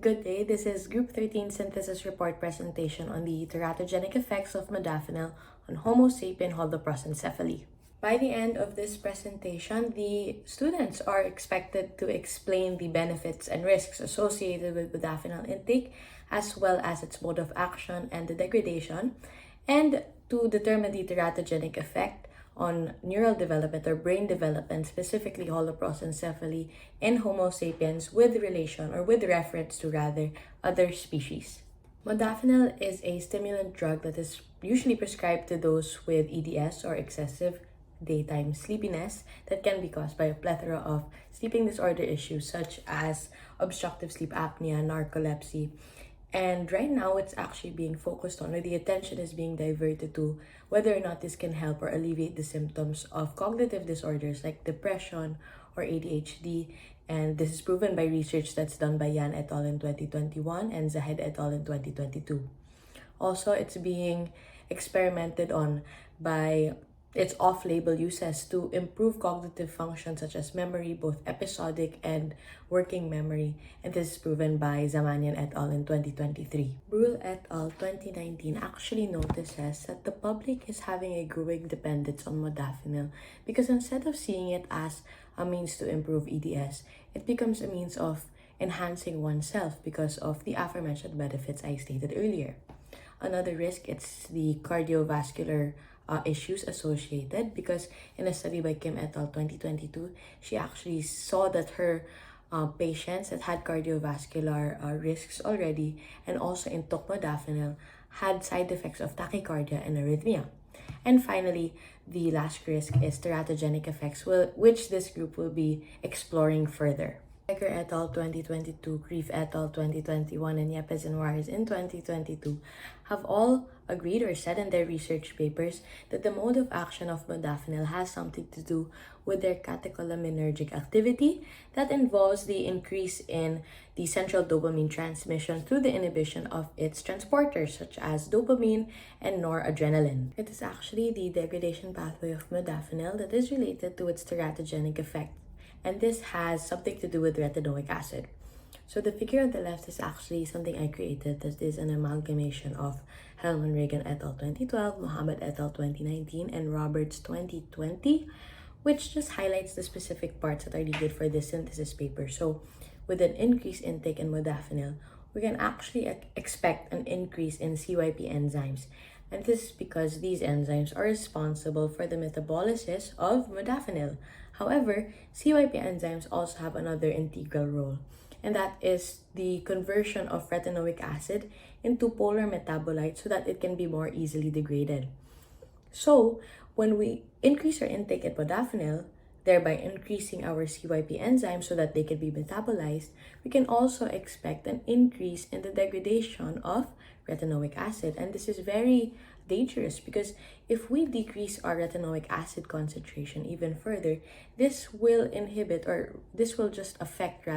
Good day, this is Group 13 Synthesis Report presentation on the teratogenic effects of modafinil on Homo sapien holoprosencephaly. By the end of this presentation, the students are expected to explain the benefits and risks associated with modafinil intake, as well as its mode of action and the degradation, and to determine the teratogenic effect on neural development or brain development, specifically holoprosencephaly in Homo sapiens with reference to other species. Modafinil is a stimulant drug that is usually prescribed to those with EDS or excessive daytime sleepiness that can be caused by a plethora of sleeping disorder issues such as obstructive sleep apnea, narcolepsy. And right now, it's actually being focused on, or the attention is being diverted to whether or not this can help or alleviate the symptoms of cognitive disorders like depression or ADHD. And this is proven by research that's done by Yan et al. In 2021 and Zahed et al. In 2022. Also, it's being experimented on by its off-label uses to improve cognitive functions such as memory, both episodic and working memory, and this is proven by Zamanian et al. In 2023. Brule et al. 2019 actually notices that the public is having a growing dependence on modafinil because instead of seeing it as a means to improve EDS, it becomes a means of enhancing oneself because of the aforementioned benefits I stated earlier. Another risk, it's the cardiovascular issues associated, because in a study by Kim et al. 2022, she actually saw that her patients that had cardiovascular risks already and also intook modafinil had side effects of tachycardia and arrhythmia. And finally, the last risk is teratogenic effects, which this group will be exploring further. Becker et al. 2022, Grief et al. 2021, and Yepes and Juarez in 2022 have all agreed or said in their research papers that the mode of action of modafinil has something to do with their catecholaminergic activity that involves the increase in the central dopamine transmission through the inhibition of its transporters such as dopamine and noradrenaline. It is actually the degradation pathway of modafinil that is related to its teratogenic effect, and this has something to do with retinoic acid. So the figure on the left is actually something I created. That is an amalgamation of Hellman Reagan et al. 2012, Mohammed et al. 2019, and Roberts 2020, which just highlights the specific parts that are needed for this synthesis paper. So with an increased intake in modafinil, we can actually expect an increase in CYP enzymes. And this is because these enzymes are responsible for the metabolysis of modafinil. However, CYP enzymes also have another integral role, and that is the conversion of retinoic acid into polar metabolites so that it can be more easily degraded. So, when we increase our intake in modafinil, thereby increasing our CYP enzymes so that they can be metabolized, we can also expect an increase in the degradation of retinoic acid. And this is very dangerous because if we decrease our retinoic acid concentration even further, this will just affect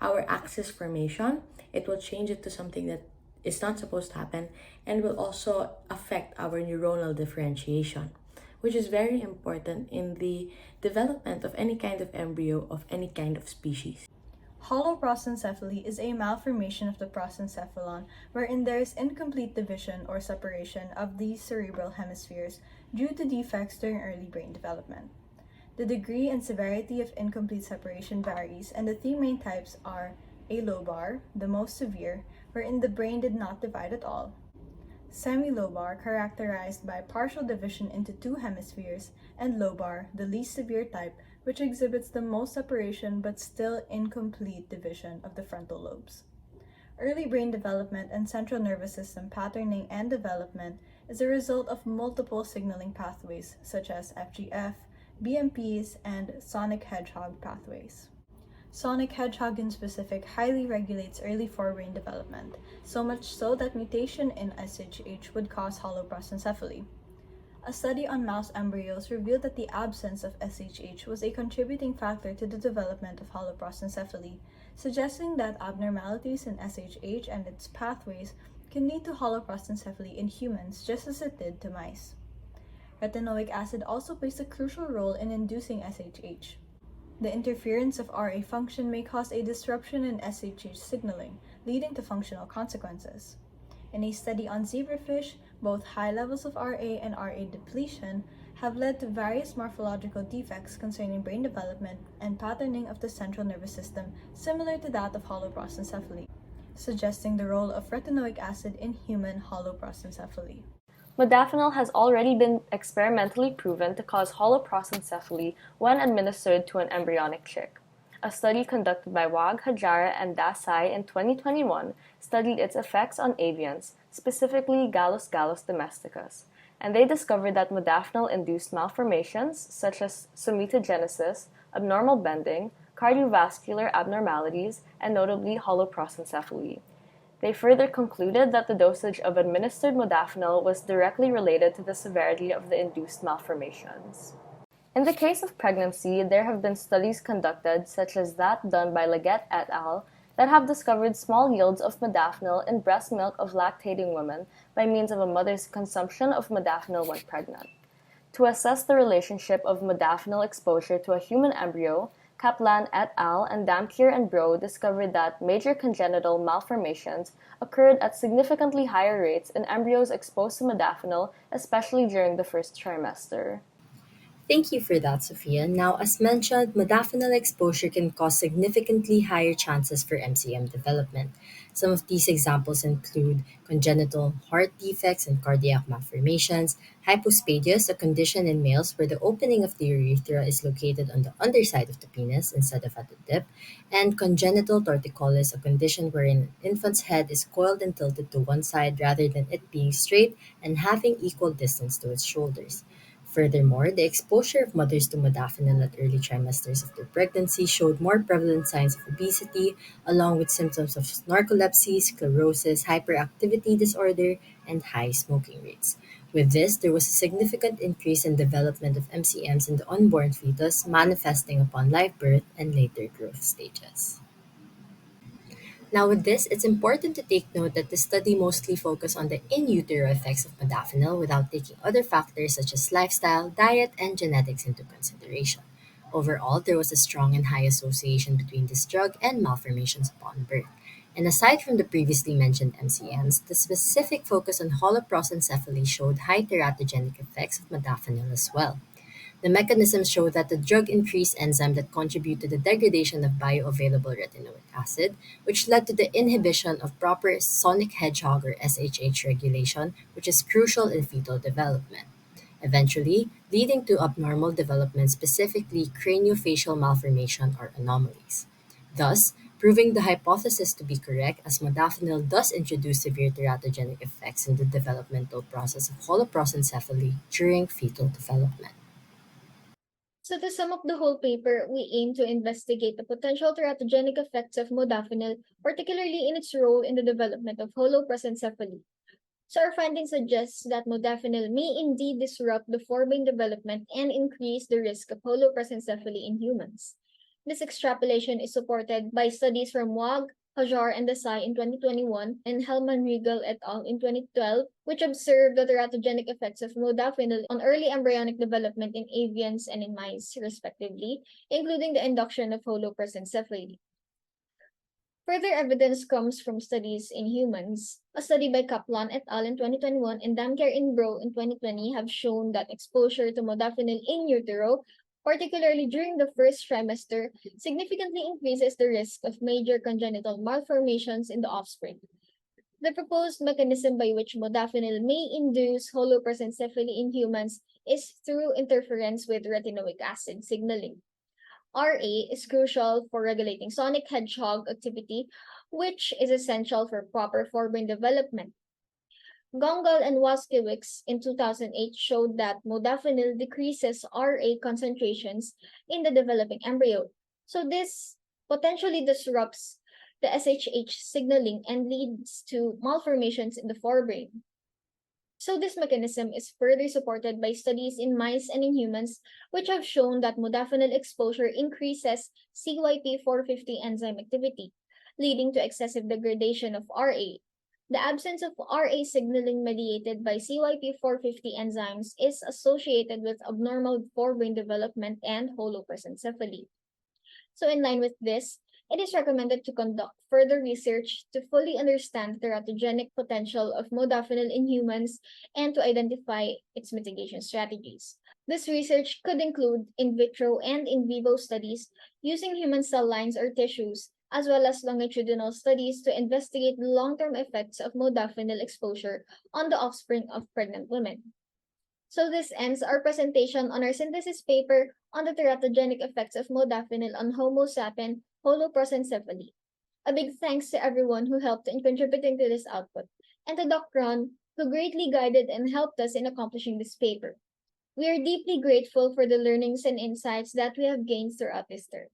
our axis formation. It will change it to something that is not supposed to happen, and will also affect our neuronal differentiation, which is very important in the development of any kind of embryo of any kind of species. Holoprosencephaly is a malformation of the prosencephalon wherein there is incomplete division or separation of the cerebral hemispheres due to defects during early brain development. The degree and severity of incomplete separation varies, and the three main types are alobar, the most severe, wherein the brain did not divide at all; semilobar, characterized by partial division into two hemispheres; and lobar, the least severe type, which exhibits the most separation but still incomplete division of the frontal lobes. Early brain development and central nervous system patterning and development is a result of multiple signaling pathways such as FGF, BMPs, and sonic hedgehog pathways. Sonic hedgehog in specific highly regulates early forebrain development, so much so that mutation in SHH would cause holoprosencephaly. A study on mouse embryos revealed that the absence of SHH was a contributing factor to the development of holoprosencephaly, suggesting that abnormalities in SHH and its pathways can lead to holoprosencephaly in humans just as it did to mice. Retinoic acid also plays a crucial role in inducing SHH. The interference of RA function may cause a disruption in SHH signaling, leading to functional consequences. In a study on zebrafish, both high levels of Ra and Ra depletion have led to various morphological defects concerning brain development and patterning of the central nervous system similar to that of holoprosencephaly, suggesting the role of retinoic acid in human holoprosencephaly. Modafinil has already been experimentally proven to cause holoprosencephaly when administered to an embryonic chick. A study conducted by Wag, Hajara, and Dasai in 2021 studied its effects on avians, specifically Gallus domesticus, and they discovered that modafinil induced malformations such as somatogenesis, abnormal bending, cardiovascular abnormalities, and notably holoprosencephaly. They further concluded that the dosage of administered modafinil was directly related to the severity of the induced malformations. In the case of pregnancy, there have been studies conducted, such as that done by Leggett et al., that have discovered small yields of modafinil in breast milk of lactating women by means of a mother's consumption of modafinil when pregnant. To assess the relationship of modafinil exposure to a human embryo, Kaplan et al. And Dampier and Bro discovered that major congenital malformations occurred at significantly higher rates in embryos exposed to modafinil, especially during the first trimester. Thank you for that, Sofia. Now, as mentioned, modafinil exposure can cause significantly higher chances for MCM development. Some of these examples include congenital heart defects and cardiac malformations, hypospadias, a condition in males where the opening of the urethra is located on the underside of the penis instead of at the tip, and congenital torticollis, a condition wherein an infant's head is coiled and tilted to one side rather than it being straight and having equal distance to its shoulders. Furthermore, the exposure of mothers to modafinil at early trimesters of their pregnancy showed more prevalent signs of obesity, along with symptoms of narcolepsy, sclerosis, hyperactivity disorder, and high smoking rates. With this, there was a significant increase in development of MCMs in the unborn fetus, manifesting upon live birth and later growth stages. Now, with this, it's important to take note that the study mostly focused on the in utero effects of modafinil without taking other factors such as lifestyle, diet, and genetics into consideration. Overall, there was a strong and high association between this drug and malformations upon birth. And aside from the previously mentioned MCMs, the specific focus on holoprosencephaly showed high teratogenic effects of modafinil as well. The mechanisms show that the drug increased enzyme that contribute to the degradation of bioavailable retinoic acid, which led to the inhibition of proper sonic hedgehog or SHH regulation, which is crucial in fetal development, eventually leading to abnormal development, specifically craniofacial malformation or anomalies. Thus, proving the hypothesis to be correct, as modafinil does introduce severe teratogenic effects in the developmental process of holoprosencephaly during fetal development. So to sum up the whole paper, we aim to investigate the potential teratogenic effects of modafinil, particularly in its role in the development of holoprosencephaly. So our findings suggest that modafinil may indeed disrupt the forebrain development and increase the risk of holoprosencephaly in humans. This extrapolation is supported by studies from Wag, Hajar, and Desai in 2021 and Hellman Riegel et al. In 2012, which observed the teratogenic effects of modafinil on early embryonic development in avians and in mice, respectively, including the induction of holoprosencephaly. Further evidence comes from studies in humans. A study by Kaplan et al. In 2021 and Damker in Bro in 2020 have shown that exposure to modafinil in utero, particularly during the first trimester, significantly increases the risk of major congenital malformations in the offspring. The proposed mechanism by which modafinil may induce holoprosencephaly in humans is through interference with retinoic acid signaling. Ra is crucial for regulating sonic hedgehog activity, which is essential for proper forebrain development. Gongal and Waskiewicz in 2008 showed that modafinil decreases Ra concentrations in the developing embryo. So this potentially disrupts the SHH signaling and leads to malformations in the forebrain. So this mechanism is further supported by studies in mice and in humans, which have shown that modafinil exposure increases CYP450 enzyme activity, leading to excessive degradation of Ra. The absence of Ra signaling mediated by CYP450 enzymes is associated with abnormal forebrain development and holoprosencephaly. So in line with this, it is recommended to conduct further research to fully understand the teratogenic potential of modafinil in humans and to identify its mitigation strategies. This research could include in vitro and in vivo studies using human cell lines or tissues, as well as longitudinal studies to investigate the long-term effects of modafinil exposure on the offspring of pregnant women. So this ends our presentation on our synthesis paper on the teratogenic effects of modafinil on Homo sapien holoprosencephaly. A big thanks to everyone who helped in contributing to this output, and to Dr. Ron, who greatly guided and helped us in accomplishing this paper. We are deeply grateful for the learnings and insights that we have gained throughout this term.